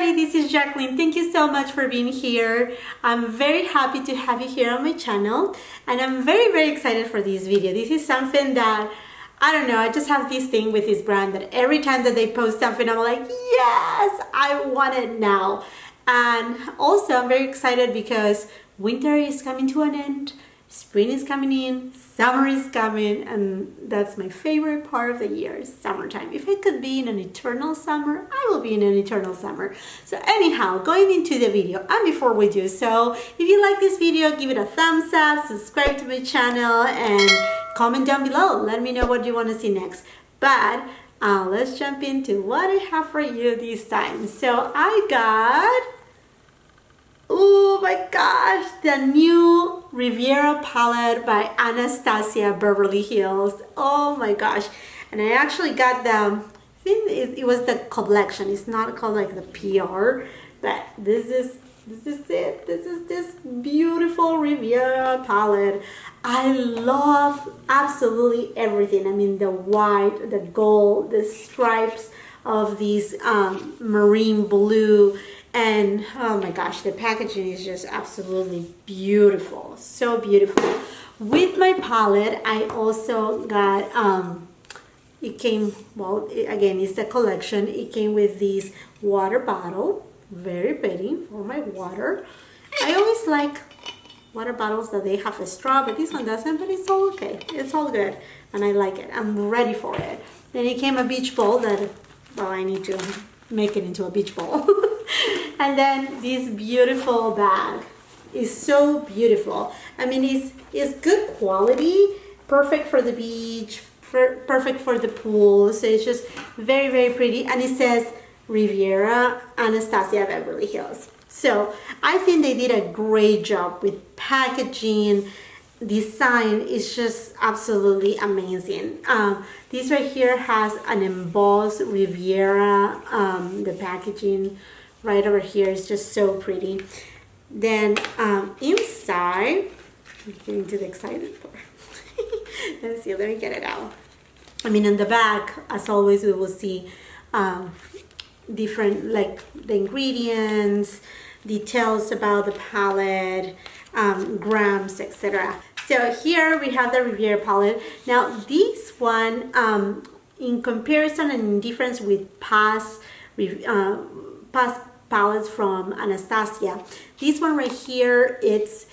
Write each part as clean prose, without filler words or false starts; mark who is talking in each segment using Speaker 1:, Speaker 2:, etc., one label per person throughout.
Speaker 1: everybody, this is Jacqueline. Thank you so much for being here. I'm very happy to have you here on my channel, and I'm very excited for this video. This is something that, I don't know, I just have this thing with this brand that every time that they post something, I'm like, yes, I want it now. And also I'm very excited because winter is coming to an end, spring is coming in, summer is coming, and that's my favorite part of the year, summertime. If I could be in an eternal summer, I will be in an eternal summer. So anyhow, going into the video, and before we do so, if you like this video, give it a thumbs up, subscribe to my channel, and comment down below. Let me know what you want to see next. But let's jump into what I have for you this time. So I got, oh my gosh, the new Riviera palette by Anastasia Beverly Hills. Oh my gosh. And I actually got the, I think it was the collection. It's not called like the PR, but this is it. This is this beautiful Riviera palette. I love absolutely everything. I mean, the white, the gold, the stripes of these marine blue, and oh my gosh, the packaging is just absolutely beautiful. So beautiful. With my palette, I also got it came, well, again, it's the collection. It came with this water bottle, very pretty for my water. I always like water bottles that they have a straw, but this one doesn't, but it's all okay. It's all good, and I like it. I'm ready for it. Then it came a beach ball that, well, I need to make it into a beach ball. And then this beautiful bag is so beautiful. I mean, it's good quality, perfect for the beach, perfect for the pool. So it's just very pretty, and it says Riviera Anastasia Beverly Hills. So I think they did a great job with packaging. Design is just absolutely amazing. This right here has an embossed Riviera. The packaging right over here is just so pretty. Then inside, I'm getting to the excited part. Let's see, let me get it out. I mean, in the back, as always, we will see different, like the ingredients, details about the palette, grams, etc. So here we have the Riviera palette. Now this one, in comparison and in difference with past palettes from Anastasia, this one right here, it's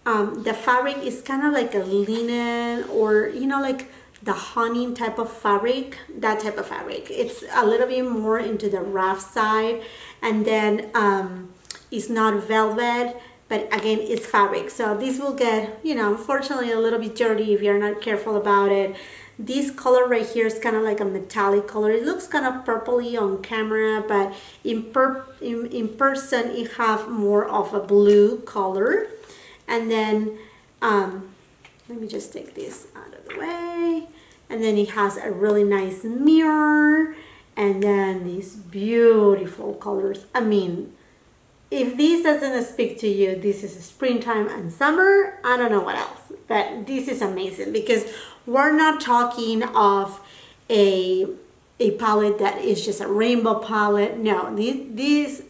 Speaker 1: the fabric is kind of like a linen, or you know, like the honey type of fabric, that type of fabric. It's a little bit more into the rough side, and then it's not velvet, but again, it's fabric. So this will get, you know, unfortunately a little bit dirty if you're not careful about it. This color right here is kind of like a metallic color. It looks kind of purpley on camera, but in person it have more of a blue color. And then let me just take this out of the way. And then it has a really nice mirror, and then these beautiful colors. I mean, if this doesn't speak to you, this is springtime and summer, I don't know what else. But this is amazing because we're not talking of a palette that is just a rainbow palette. No, this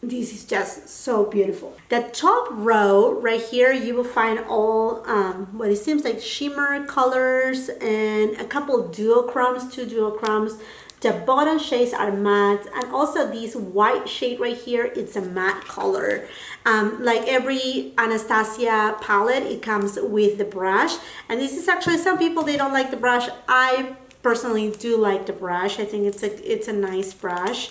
Speaker 1: is just so beautiful. The top row right here, you will find all what it seems like shimmer colors and a couple duochromes, 2 duochromes. The bottom shades are matte, and also this white shade right here, it's a matte color. Like every Anastasia palette, it comes with the brush, and this is actually, some people, they don't like the brush. I personally do like the brush. I think it's a nice brush.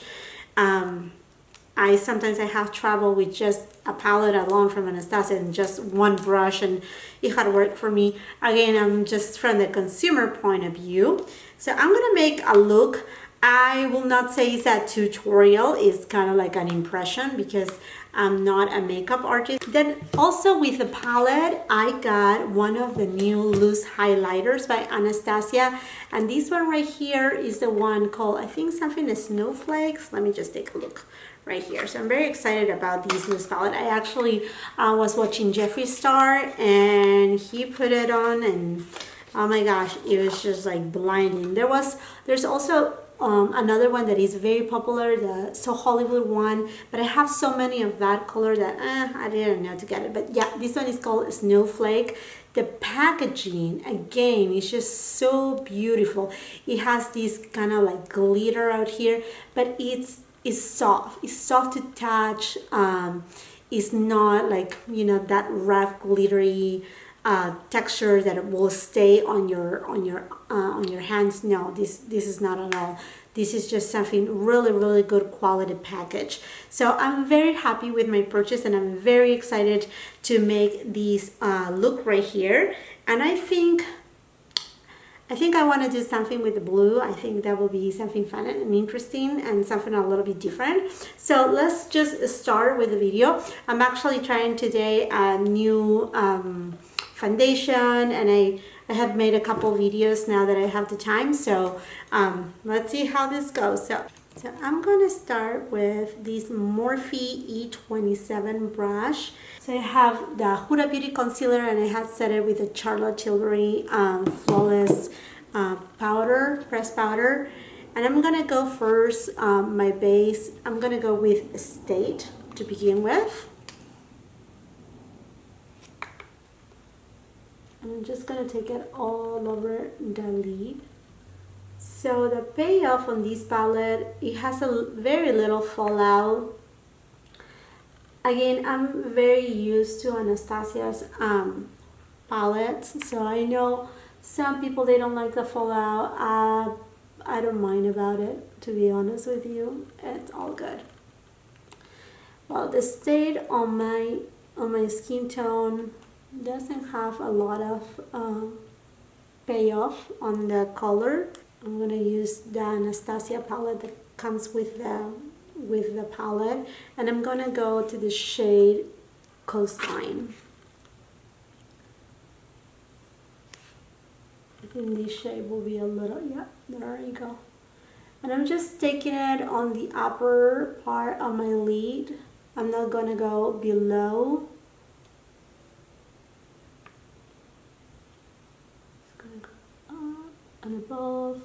Speaker 1: Sometimes I have trouble with just a palette alone from Anastasia and just one brush, and it had worked for me. Again, I'm just from the consumer point of view. So I'm gonna make a look. I will not say it's a tutorial, it's kind of like an impression because I'm not a makeup artist. Then also with the palette, I got one of the new loose highlighters by Anastasia, and this one right here is the one called, I think something Snowflakes. Let me just take a look right here. So I'm very excited about this loose palette. I actually was watching Jeffree Star, and he put it on, and oh my gosh, it was just like blinding. There's also another one that is very popular, the So Hollywood one, but I have so many of that color that I didn't know to get it. But yeah, this one is called Snowflake. The packaging again is just so beautiful. It has this kind of like glitter out here, but it's soft. It's soft to touch. It's not like, you know, that rough glittery texture that will stay on your hands. No, this is not at all. This is just something really good quality package. So I'm very happy with my purchase, and I'm very excited to make this look right here. And I think I want to do something with the blue. I think that will be something fun and interesting and something a little bit different. So let's just start with the video. I'm actually trying today a new foundation, and I have made a couple videos now that I have the time. So let's see how this goes. So I'm going to start with this Morphe E27 brush. So I have the Huda Beauty Concealer, and I have set it with the Charlotte Tilbury Flawless powder, pressed powder. And I'm going to go first, my base, I'm going to go with Estate to begin with. I'm just going to take it all over the lid. So the payoff on this palette, it has a very little fallout. Again, I'm very used to Anastasia's palettes, so I know some people, they don't like the fallout. I don't mind about it, to be honest with you. It's all good. Well, the shade on my skin tone doesn't have a lot of payoff on the color. I'm gonna use the Anastasia palette that comes with the palette, and I'm gonna go to the shade Coastline. I think this shade will be a little, yeah, there you go. And I'm just taking it on the upper part of my lid. I'm not gonna go below. It's gonna go up and above.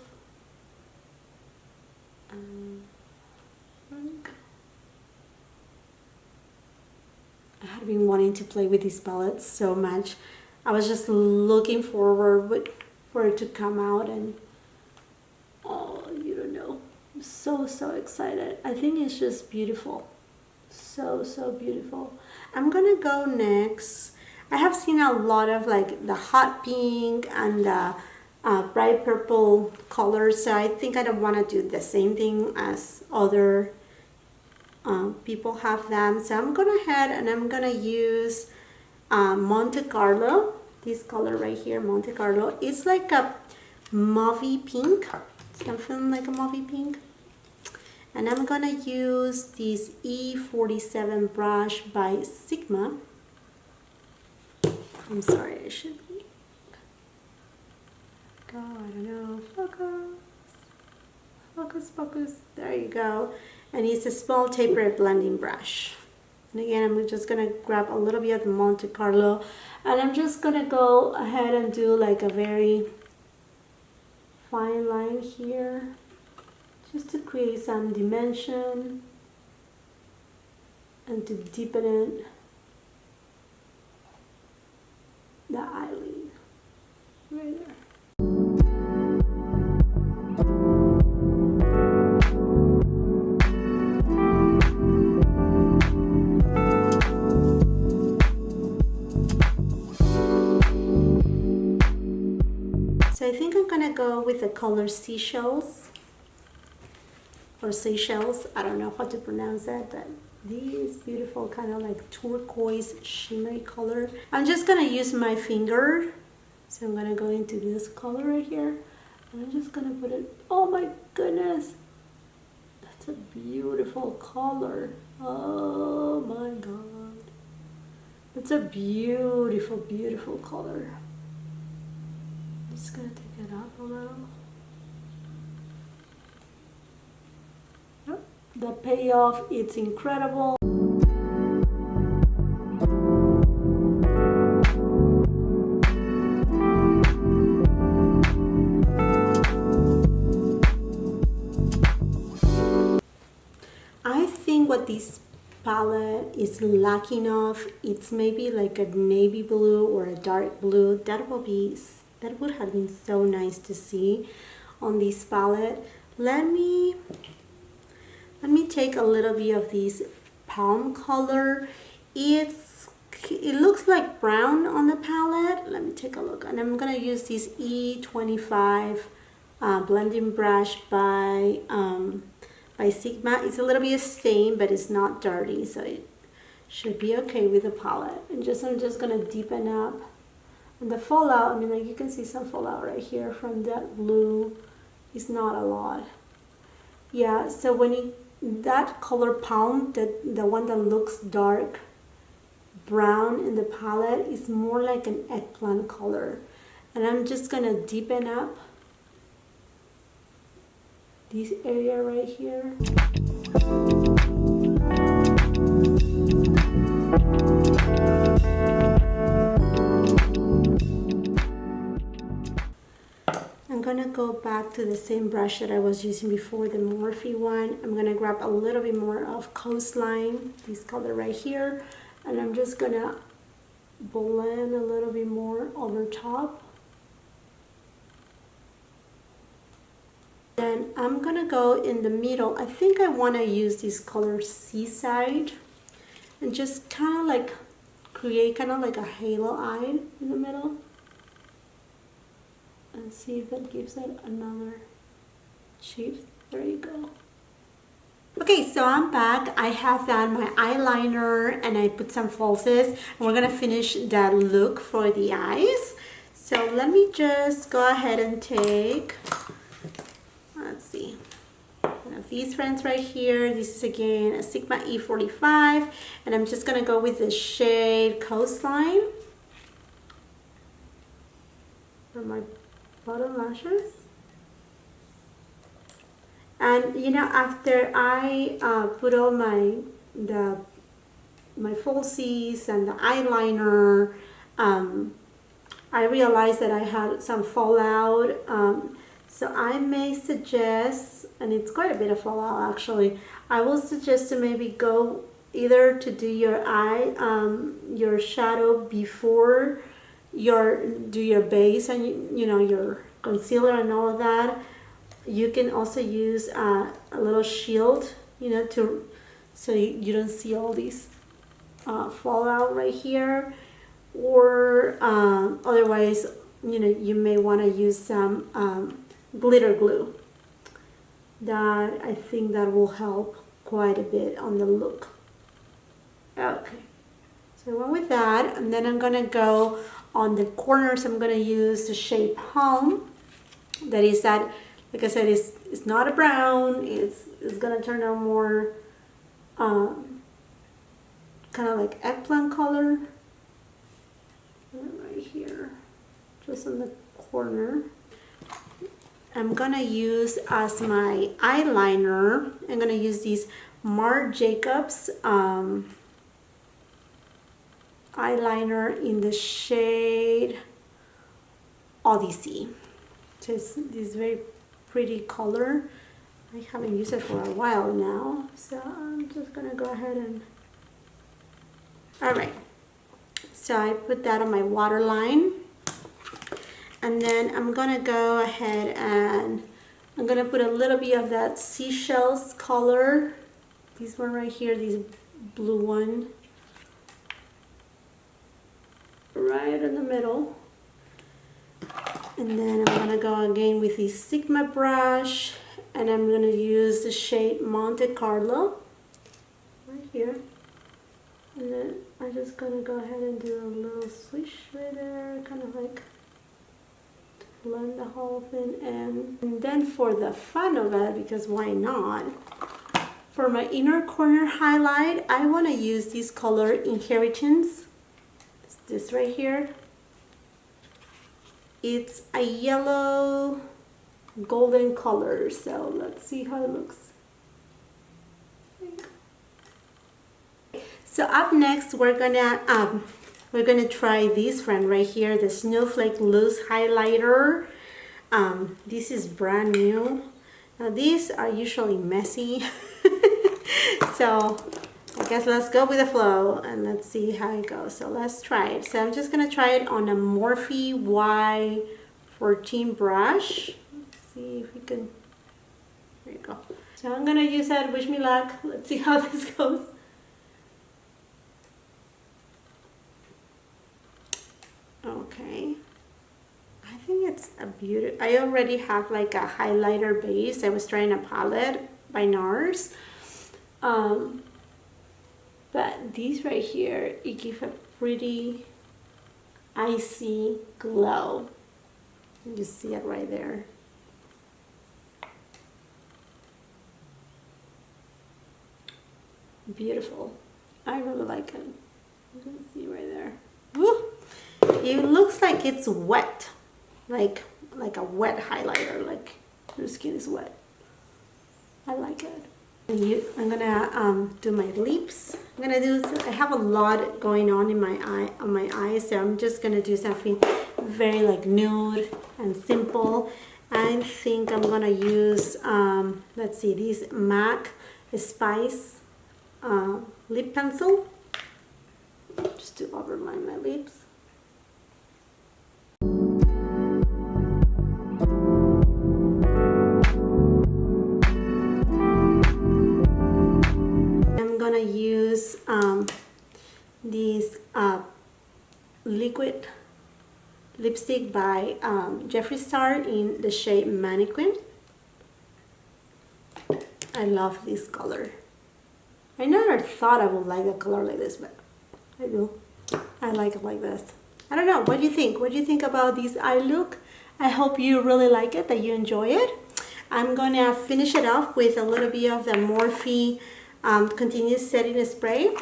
Speaker 1: I had been wanting to play with these palettes so much. I was just looking forward for it to come out, and oh, you don't know, I'm so excited. I think it's just beautiful, so beautiful. I'm gonna go next. I have seen a lot of like the hot pink and the bright purple colors, so I think I don't want to do the same thing as other people have them. So I'm gonna ahead and I'm gonna use Monte Carlo. This color right here, Monte Carlo. It's like a mauvey pink, something like a mauvey pink. And I'm gonna use this E47 brush by Sigma. I'm sorry, I should be. Go, I don't know. Focus. There you go. And it's a small tapered blending brush. And again, I'm just gonna grab a little bit of the Monte Carlo, and I'm just gonna go ahead and do like a very fine line here, just to create some dimension and to deepen it, the eyelid right there. So I think I'm gonna go with the color Seashells, or Seychelles. I don't know how to pronounce that, but this beautiful kind of like turquoise shimmery color. I'm just gonna use my finger. So I'm gonna go into this color right here. And I'm just gonna put it, oh my goodness. That's a beautiful color. Oh my God. That's a beautiful color. Just gonna take it up a little. Yep. The payoff, it's incredible. think what this palette is lacking of, it's maybe like a navy blue or a dark blue. That would have been so nice to see on this palette. Let me take a little bit of this palm color. It looks like brown on the palette. Let me take a look. And I'm gonna use this E25 blending brush by Sigma. It's a little bit stained, but it's not dirty, so it should be okay with the palette. And I'm just gonna deepen up. And the fallout, I mean, like you can see some fallout right here from that blue. It's not a lot. Yeah, so when that color palm, the one that looks dark brown in the palette, is more like an eggplant color. And I'm just gonna deepen up this area right here. I'm gonna go back to the same brush that I was using before, the Morphe one. I'm gonna grab a little bit more of Coastline, this color right here, and I'm just gonna blend a little bit more over top. Then I'm gonna go in the middle. I think I wanna use this color Seaside and just kind of like create kind of like a halo eye in the middle. And see if that gives it another shift. There you go. Okay, so I'm back. I have done my eyeliner and I put some falsies, and we're gonna finish that look for the eyes. So let me just go ahead and take, let's see, one of these friends right here. This is again a Sigma E45, and I'm just gonna go with the shade Coastline for my bottom lashes. And you know, after I put all my falsies and the eyeliner, I realized that I had some fallout. So I may suggest, and it's quite a bit of fallout actually, I will suggest to maybe go either to do your eye, your shadow before do your base and you know, your concealer and all of that. You can also use a little shield, you know, so you don't see all these fallout right here. Or otherwise, you know, you may want to use some glitter glue. That, I think that will help quite a bit on the look. Okay, so I went with that, and then I'm gonna go on the corners. I'm gonna use the shade Palm. That is that, like I said, it's not a brown. It's gonna turn out more kind of like eggplant color. Right here, just on the corner. I'm gonna use as my eyeliner, I'm gonna use these Marc Jacobs eyeliner in the shade Odyssey. Just this very pretty color. I haven't used it for a while now, so I'm just gonna go ahead and, all right. So I put that on my waterline, and then I'm gonna go ahead and I'm gonna put a little bit of that seashells color, this one right here, this blue one, right in the middle. And then I'm gonna go again with this Sigma brush, and I'm gonna use the shade Monte Carlo right here. And then I'm just gonna go ahead and do a little swish right there, kind of like blend the whole thing in. And then for the fun of it, because why not, for my inner corner highlight, I want to use this color Inheritance. It's this right here. It's a yellow golden color, so let's see how it looks. So up next, we're gonna try this friend right here, the Snowflake Loose Highlighter. This is brand new. Now these are usually messy, So I guess let's go with the flow and let's see how it goes. So let's try it. So I'm just gonna try it on a Morphe Y14 brush. Let's see if we can, there you go. So I'm gonna use that, wish me luck. Let's see how this goes. Okay. I think it's a beauty. I already have like a highlighter base. I was trying a palette by NARS. But these right here, it gives a pretty icy glow. You just see it right there. Beautiful. I really like it. You can see right there. Woo! It looks like it's wet, like a wet highlighter, like your skin is wet. I like it. And I'm gonna do my lips. I have a lot going on in my eyes, so I'm just gonna do something very like nude and simple. I think I'm gonna use let's see, this MAC Spice lip pencil, just to overline my lips. I'm gonna use this liquid lipstick by Jeffree Star in the shade Mannequin. I love this color. I never thought I would like a color like this, but I do. I like it like this. I don't know, what do you think? What do you think about this eye look? I hope you really like it, that you enjoy it. I'm gonna finish it off with a little bit of the Morphe Continuous Setting Spray,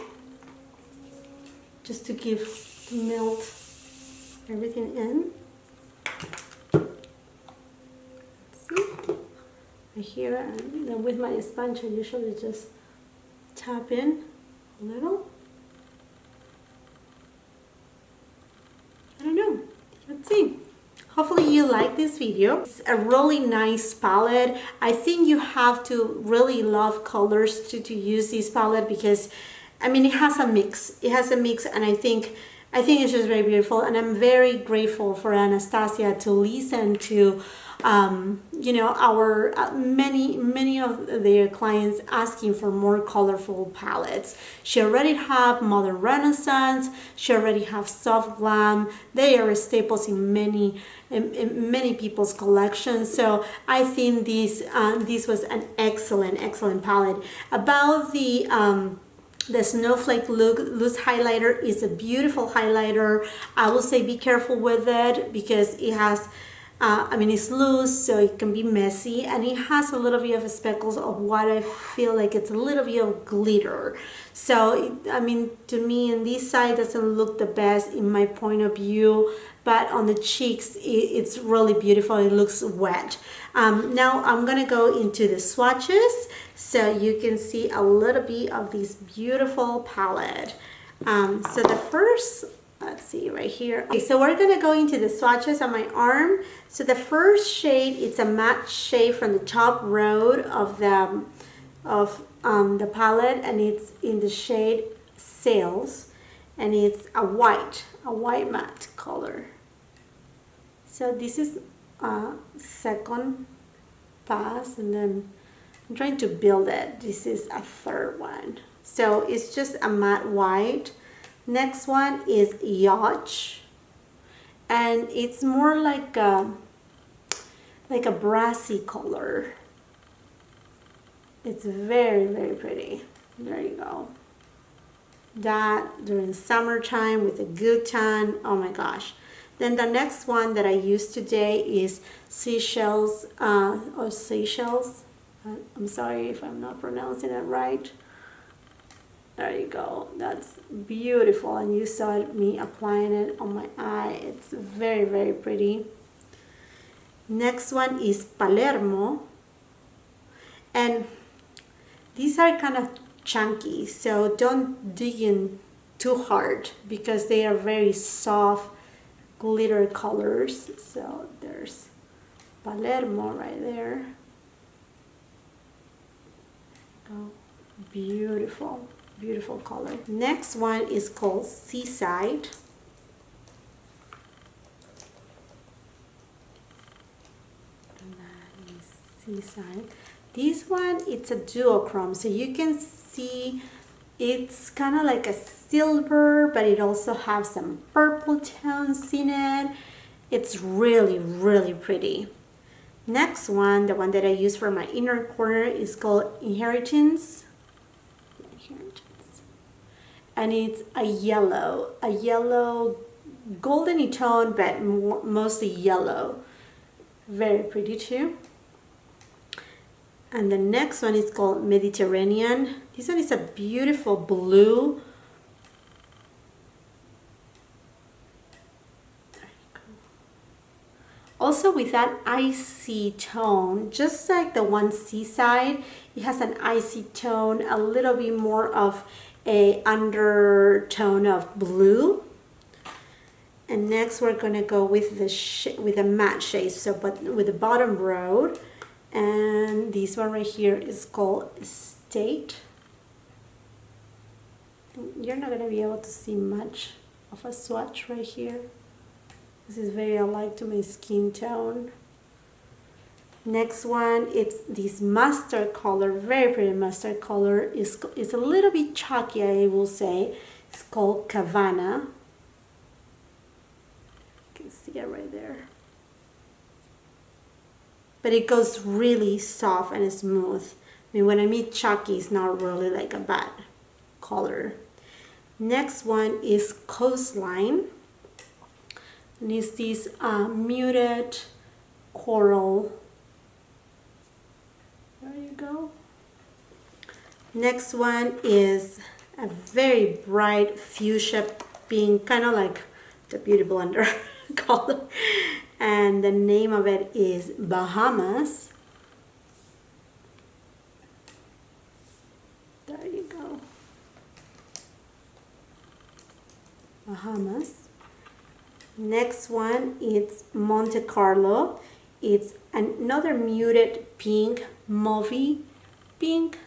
Speaker 1: just to melt everything in. Let's see. Right here, and then with my sponge, I usually just tap in a little. I don't know. Let's see. Hopefully you like this video. It's a really nice palette. I think you have to really love colors to use this palette, because I mean, it has a mix. It has a mix, and I think it's just very beautiful. And I'm very grateful for Anastasia to listen to you know, our many of their clients asking for more colorful palettes. She already have Modern Renaissance. She already have Soft Glam. They are staples in many people's collections. So I think this was an excellent palette. About the Snowflake loose highlighter is a beautiful highlighter. I will say be careful with it, because it has I mean, it's loose, so it can be messy, and it has a little bit of speckles of what I feel like it's a little bit of glitter. So, I mean, to me, in this side doesn't look the best in my point of view, but on the cheeks, it's really beautiful. It looks wet. Now I'm gonna go into the swatches, so you can see a little bit of this beautiful palette. So the first, let's see right here. Okay, so we're gonna go into the swatches on my arm. So the first shade, it's a matte shade from the top row of the palette, and it's in the shade Sales, and it's a white matte color. So this is second pass, and then I'm trying to build it. This is a third one. So it's just a matte white. Next one is Yacht, and it's more like a brassy color. It's very pretty. There you go. That during summertime with a good tan. Oh my gosh. Then the next one that I used today is Seychelles, or Seychelles. I'm sorry if I'm not pronouncing it right. There you go. That's beautiful, and you saw me applying it on my eye. It's very pretty. Next one is Palermo, and these are kind of chunky, so don't dig in too hard, because they are very soft glitter colors. So there's Palermo right there. Go. Beautiful, beautiful color. Next one is called Seaside. And that is Seaside. This one, it's a duochrome, so you can see it's kind of like a silver, but it also has some purple tones in it. It's really, really pretty. Next one, the one that I use for my inner corner, is called Inheritance. And it's a yellow goldeny tone, but mostly yellow. Very pretty too. And the next one is called Mediterranean. This one is a beautiful blue. There you go. Also with that icy tone, just like the one Seaside, it has an icy tone, a little bit more of a undertone of blue. And next we're gonna go with the matte shade, so but with the bottom row. And this one right here is called State. You're not gonna be able to see much of a swatch right here. This is very alike to my skin tone. Next one, it's this mustard color, very pretty mustard color. It's a little bit chalky, I will say. It's called Cabana. You can see it right there. But it goes really soft and smooth. I mean, when I mean chalky, it's not really like a bad color. Next one is Coastline. And it's this muted coral. There you go. Next one is a very bright fuchsia pink, kind of like the Beauty Blender color. And the name of it is Bahamas. There you go. Bahamas. Next one is Monte Carlo. It's another muted pink, mauvey pink.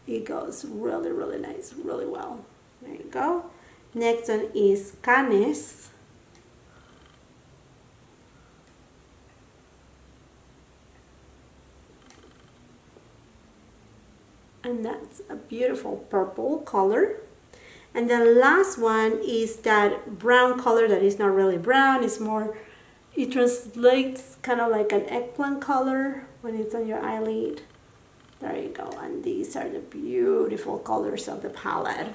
Speaker 1: It goes really, really nice, really well. There you go. Next one is Cannes. And that's a beautiful purple color. And the last one is that brown color that is not really brown, it's more, it translates kind of like an eggplant color when it's on your eyelid. There you go. And these are the beautiful colors of the palette.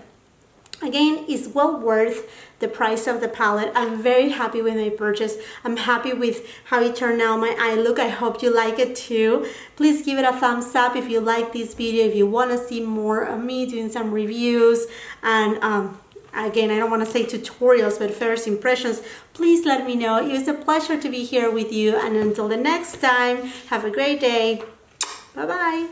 Speaker 1: Again, it's well worth the price of the palette. I'm very happy with my purchase. I'm happy with how it turned out, my eye look. I hope you like it too. Please give it a thumbs up if you like this video, if you want to see more of me doing some reviews. And again, I don't want to say tutorials, but first impressions. Please let me know. It was a pleasure to be here with you. And until the next time, have a great day. Bye-bye.